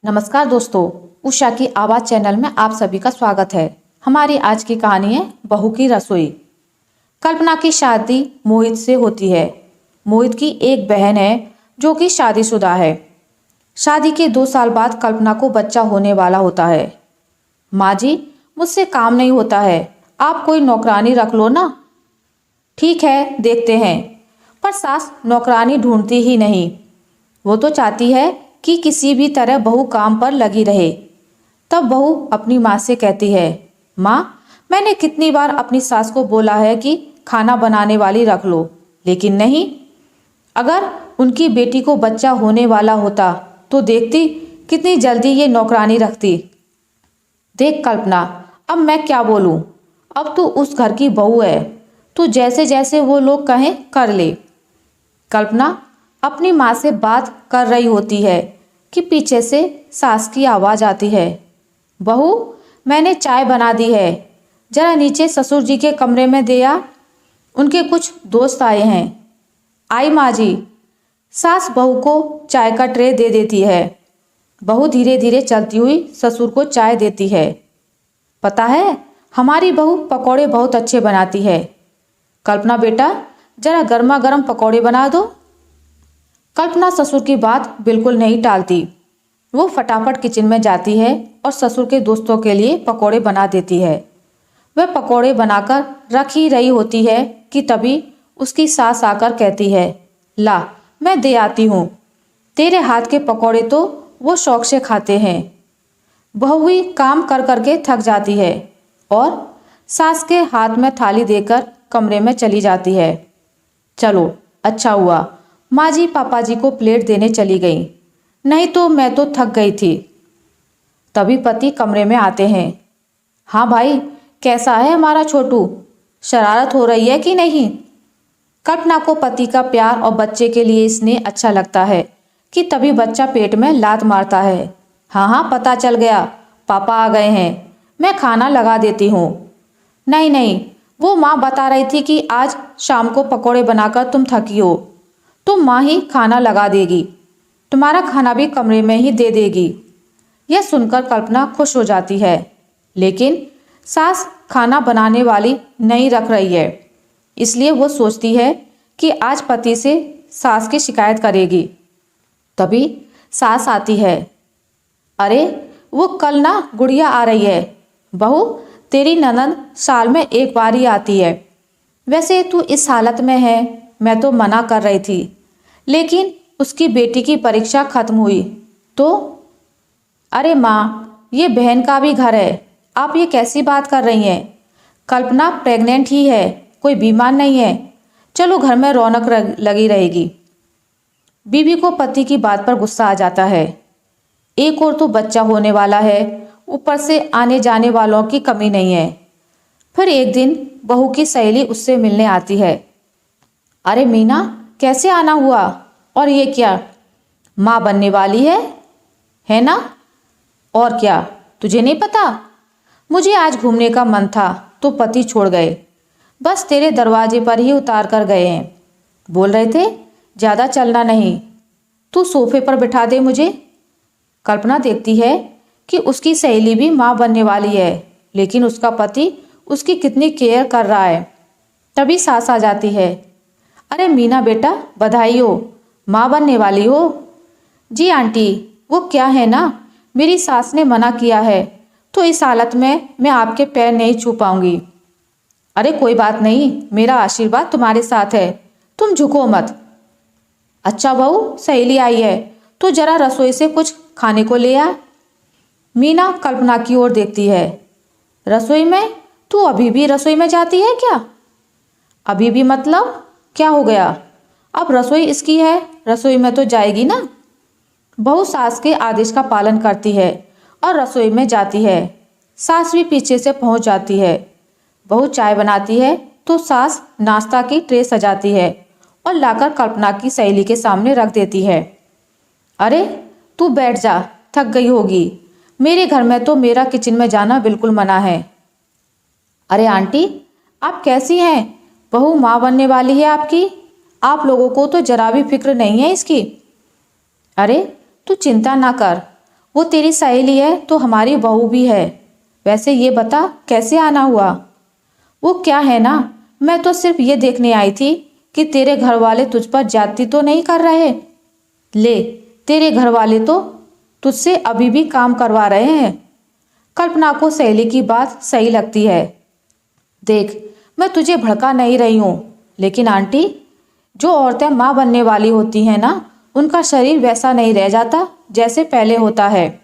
नमस्कार दोस्तों, उषा की आवाज़ चैनल में आप सभी का स्वागत है। हमारी आज की कहानी है बहू की रसोई। कल्पना की शादी मोहित से होती है। मोहित की एक बहन है जो कि शादीशुदा है। शादी के 2 साल बाद कल्पना को बच्चा होने वाला होता है। माँ जी, मुझसे काम नहीं होता है, आप कोई नौकरानी रख लो ना। ठीक है, देखते हैं। पर सास नौकरानी ढूंढती ही नहीं। वो तो चाहती है कि किसी भी तरह बहू काम पर लगी रहे। तब बहू अपनी माँ से कहती है, माँ, मैंने कितनी बार अपनी सास को बोला है कि खाना बनाने वाली रख लो, लेकिन नहीं। अगर उनकी बेटी को बच्चा होने वाला होता तो देखती कितनी जल्दी ये नौकरानी रखती। देख कल्पना, अब मैं क्या बोलूँ। अब तू उस घर की बहू है, तू जैसे जैसे वो लोग कहें कर ले। कल्पना अपनी माँ से बात कर रही होती है कि पीछे से सास की आवाज़ आती है, बहू, मैंने चाय बना दी है, जरा नीचे ससुर जी के कमरे में दे आ, उनके कुछ दोस्त आए हैं। आई माँ जी। सास बहू को चाय का ट्रे दे देती है। बहू धीरे धीरे चलती हुई ससुर को चाय देती है। पता है, हमारी बहू पकौड़े बहुत अच्छे बनाती है। कल्पना बेटा, जरा गर्मा गर्म पकौड़े बना दो। कल्पना ससुर की बात बिल्कुल नहीं टालती। वो फटाफट किचन में जाती है और ससुर के दोस्तों के लिए पकौड़े बना देती है। वह पकौड़े बनाकर रख ही रही होती है कि तभी उसकी सास आकर कहती है, ला, मैं दे आती हूँ। तेरे हाथ के पकौड़े तो वो शौक से खाते हैं। बहू भी काम कर करके थक जाती है और सास के हाथ में थाली देकर कमरे में चली जाती है। चलो, अच्छा हुआ माँ जी पापा जी को प्लेट देने चली गई, नहीं तो मैं तो थक गई थी। तभी पति कमरे में आते हैं। हाँ भाई, कैसा है हमारा छोटू, शरारत हो रही है कि नहीं। कल्पना को पति का प्यार और बच्चे के लिए स्नेह अच्छा लगता है कि तभी बच्चा पेट में लात मारता है। हाँ हाँ, पता चल गया, पापा आ गए हैं, मैं खाना लगा देती हूँ। नहीं नहीं, वो माँ बता रही थी कि आज शाम को पकौड़े बनाकर तुम थकी हो तो माँ ही खाना लगा देगी, तुम्हारा खाना भी कमरे में ही दे देगी। यह सुनकर कल्पना खुश हो जाती है, लेकिन सास खाना बनाने वाली नहीं रख रही है, इसलिए वो सोचती है कि आज पति से सास की शिकायत करेगी। तभी सास आती है। अरे, वो कल ना गुड़िया आ रही है। बहू, तेरी ननद साल में एक बार ही आती है। वैसे तू इस हालत में है, मैं तो मना कर रही थी, लेकिन उसकी बेटी की परीक्षा खत्म हुई तो। अरे माँ, ये बहन का भी घर है, आप ये कैसी बात कर रही हैं। कल्पना प्रेग्नेंट ही है, कोई बीमार नहीं है। चलो, घर में रौनक लगी रहेगी। बीवी को पति की बात पर गुस्सा आ जाता है। एक और तो बच्चा होने वाला है, ऊपर से आने जाने वालों की कमी नहीं है। फिर एक दिन बहू की सहेली उससे मिलने आती है। अरे मीना, कैसे आना हुआ, और ये क्या, माँ बनने वाली है ना। और क्या, तुझे नहीं पता। मुझे आज घूमने का मन था तो पति छोड़ गए, बस तेरे दरवाजे पर ही उतार कर गए हैं। बोल रहे थे ज़्यादा चलना नहीं, तू सोफे पर बिठा दे मुझे। कल्पना देखती है कि उसकी सहेली भी माँ बनने वाली है, लेकिन उसका पति उसकी कितनी केयर कर रहा है। तभी सास आ जाती है। अरे मीना बेटा, बधाई हो, माँ बनने वाली हो। जी आंटी, वो क्या है ना, मेरी सास ने मना किया है तो इस हालत में मैं आपके पैर नहीं छू पाऊंगी। अरे कोई बात नहीं, मेरा आशीर्वाद तुम्हारे साथ है, तुम झुको मत। अच्छा बहू, सहेली आई है तो जरा रसोई से कुछ खाने को ले आ। मीना कल्पना की ओर देखती है। रसोई में? तू अभी भी रसोई में जाती है क्या? अभी भी मतलब क्या हो गया? अब रसोई इसकी है, रसोई में तो जाएगी ना। बहू सास के आदेश का पालन करती है और रसोई में जाती है। सास भी पीछे से पहुंच जाती है। बहू चाय बनाती है तो सास नाश्ता की ट्रे सजाती है और लाकर कल्पना की सहेली के सामने रख देती है। अरे तू बैठ जा, थक गई होगी, मेरे घर में तो मेरा किचन में जाना बिल्कुल मना है। अरे आंटी, आप कैसी हैं? बहू माँ बनने वाली है आपकी, आप लोगों को तो जरा भी फिक्र नहीं है इसकी। अरे तू चिंता ना कर, वो तेरी सहेली है तो हमारी बहू भी है। वैसे ये बता कैसे आना हुआ? वो क्या है ना, मैं तो सिर्फ ये देखने आई थी कि तेरे घर वाले तुझ पर ज्यादती तो नहीं कर रहे। ले, तेरे घर वाले तो तुझसे अभी भी काम करवा रहे हैं। कल्पना को सहेली की बात सही लगती है। देख, मैं तुझे भड़का नहीं रही हूँ, लेकिन आंटी, जो औरतें माँ बनने वाली होती हैं ना, उनका शरीर वैसा नहीं रह जाता जैसे पहले होता है।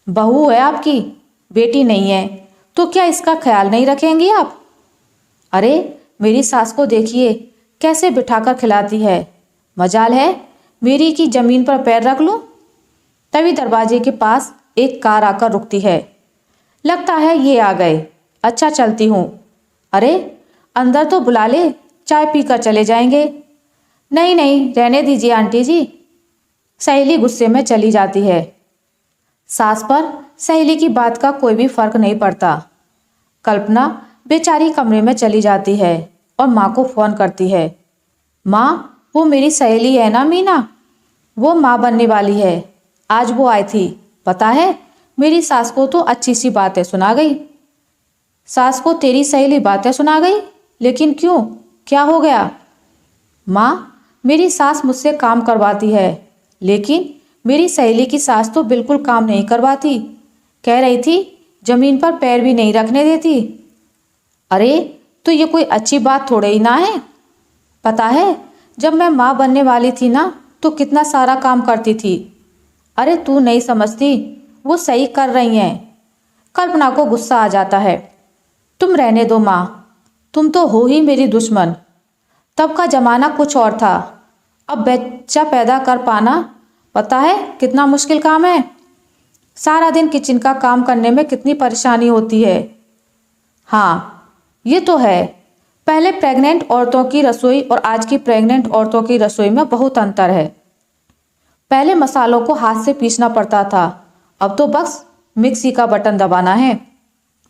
बहू है आपकी, बेटी नहीं है, तो क्या इसका ख्याल नहीं रखेंगी आप? अरे, मेरी सास को देखिए कैसे बिठाकर खिलाती है। मजाल है मेरी की जमीन पर पैर रख लूं। तभी दरवाजे के पास एक कार आकर रुकती है। लगता है ये आ गए। अच्छा, चलती हूँ। अरे, अंदर तो बुला ले, चाय पीकर चले जाएंगे। नहीं नहीं, रहने दीजिए आंटी जी। सहेली गुस्से में चली जाती है। सास पर सहेली की बात का कोई भी फर्क नहीं पड़ता। कल्पना बेचारी कमरे में चली जाती है और माँ को फोन करती है। माँ, वो मेरी सहेली है ना मीना, वो माँ बनने वाली है। आज वो आई थी। पता है, मेरी सास को तो अच्छी सी बातें सुना गई। सास को तेरी सहेली बातें सुना गई? लेकिन क्यों, क्या हो गया? माँ, मेरी सास मुझसे काम करवाती है, लेकिन मेरी सहेली की सास तो बिल्कुल काम नहीं करवाती। कह रही थी जमीन पर पैर भी नहीं रखने देती। अरे, तो ये कोई अच्छी बात थोड़े ही ना है। पता है, जब मैं माँ बनने वाली थी ना, तो कितना सारा काम करती थी। अरे, तू नहीं समझती, वो सही कर रही हैं। कल्पना को गुस्सा आ जाता है। तुम रहने दो माँ, तुम तो हो ही मेरी दुश्मन। तब का जमाना कुछ और था। अब बच्चा पैदा कर पाना पता है कितना मुश्किल काम है। सारा दिन किचन का काम करने में कितनी परेशानी होती है। हाँ, ये तो है। पहले प्रेग्नेंट औरतों की रसोई और आज की प्रेग्नेंट औरतों की रसोई में बहुत अंतर है। पहले मसालों को हाथ से पीसना पड़ता था, अब तो बस मिक्सी का बटन दबाना है।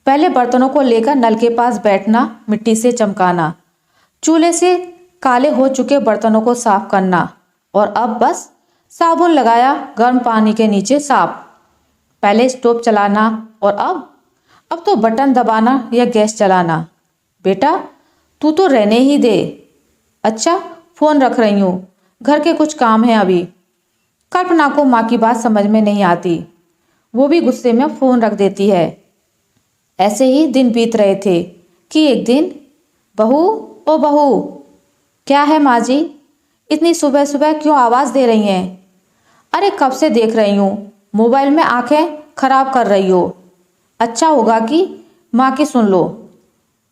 पहले बर्तनों को लेकर नल के पास बैठना, मिट्टी से चमकाना, चूल्हे से काले हो चुके बर्तनों को साफ करना, और अब बस साबुन लगाया, गर्म पानी के नीचे साफ। पहले स्टोव चलाना और अब तो बटन दबाना या गैस चलाना। बेटा, तू तो रहने ही दे। अच्छा, फोन रख रही हूँ, घर के कुछ काम हैं अभी। कल्पना को माँ की बात समझ में नहीं आती। वो भी गुस्से में फोन रख देती है। ऐसे ही दिन बीत रहे थे कि एक दिन, बहू, ओ बहू। क्या है माँ जी, इतनी सुबह सुबह क्यों आवाज़ दे रही हैं? अरे, कब से देख रही हूँ, मोबाइल में आंखें खराब कर रही हो। अच्छा होगा कि माँ की सुन लो।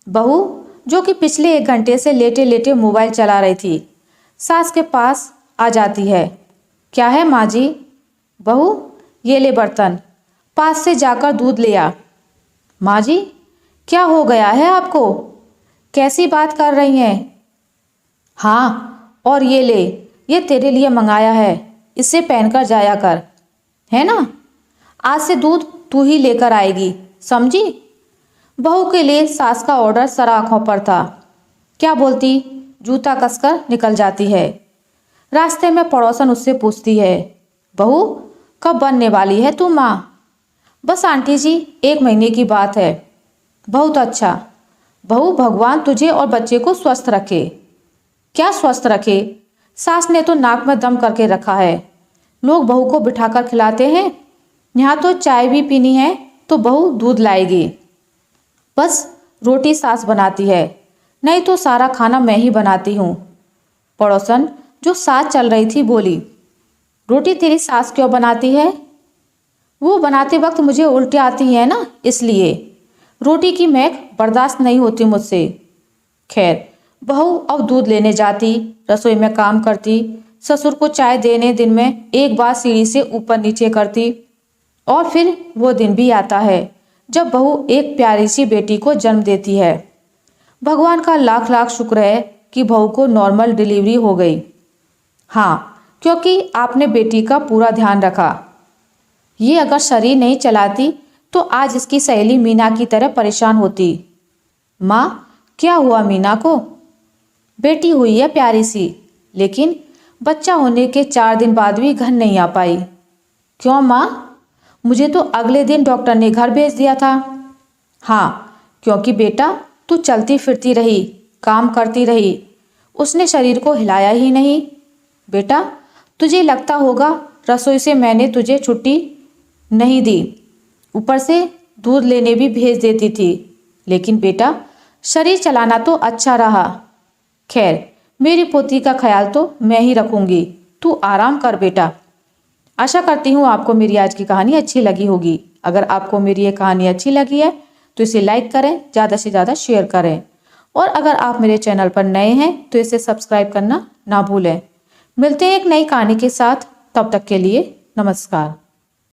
बहू, जो कि पिछले 1 घंटे से लेटे लेटे मोबाइल चला रही थी, सास के पास आ जाती है। क्या है माँ जी? बहू, ये ले बर्तन, पास से जाकर दूध ले आ। माँ जी, क्या हो गया है आपको? कैसी बात कर रही हैं? हाँ, और ये ले, ये तेरे लिए मंगाया है, इसे पहनकर जाया कर, है ना? आज से दूध तू ही लेकर आएगी, समझी? बहू के लिए सास का ऑर्डर सर आंखों पर था। क्या बोलती, जूता कसकर निकल जाती है। रास्ते में पड़ोसन उससे पूछती है, बहू, कब बनने वाली है तू माँ? बस आंटी जी, 1 महीने की बात है। बहुत अच्छा। बहू, भगवान तुझे और बच्चे को स्वस्थ रखे। क्या स्वस्थ रखे? सास ने तो नाक में दम करके रखा है। लोग बहू को बिठाकर खिलाते हैं। यहाँ तो चाय भी पीनी है तो बहू दूध लाएगी। बस रोटी सास बनाती है, नहीं तो सारा खाना मैं ही बनाती हूँ। पड़ोसन जो साथ चल रही थी बोली, रोटी तेरी सास क्यों बनाती है? वो बनाते वक्त मुझे उल्टी आती है ना, इसलिए। रोटी की महक बर्दाश्त नहीं होती मुझसे। खैर, बहू अब दूध लेने जाती, रसोई में काम करती, ससुर को चाय देने दिन में 1 बार सीढ़ी से ऊपर नीचे करती। और फिर वो दिन भी आता है जब बहू एक प्यारी सी बेटी को जन्म देती है। भगवान का लाख लाख शुक्र है कि बहू को नॉर्मल डिलीवरी हो गई। हाँ, क्योंकि आपने बेटी का पूरा ध्यान रखा। ये अगर शरीर नहीं चलाती तो आज इसकी सहेली मीना की तरह परेशान होती। माँ, क्या हुआ मीना को? बेटी हुई है प्यारी सी, लेकिन बच्चा होने के 4 दिन बाद भी घर नहीं आ पाई। क्यों माँ? मुझे तो अगले दिन डॉक्टर ने घर भेज दिया था। हाँ, क्योंकि बेटा तू चलती फिरती रही, काम करती रही, उसने शरीर को हिलाया ही नहीं। बेटा तुझे लगता होगा रसोई से मैंने तुझे छुट्टी नहीं दी, ऊपर से दूध लेने भी भेज देती थी, लेकिन बेटा शरीर चलाना तो अच्छा रहा। खैर मेरी पोती का ख्याल तो मैं ही रखूंगी, तू आराम कर बेटा। आशा करती हूँ आपको मेरी आज की कहानी अच्छी लगी होगी। अगर आपको मेरी ये कहानी अच्छी लगी है तो इसे लाइक करें, ज़्यादा से ज़्यादा शेयर करें, और अगर आप मेरे चैनल पर नए हैं तो इसे सब्सक्राइब करना ना भूलें। मिलते हैं एक नई कहानी के साथ, तब तक के लिए नमस्कार।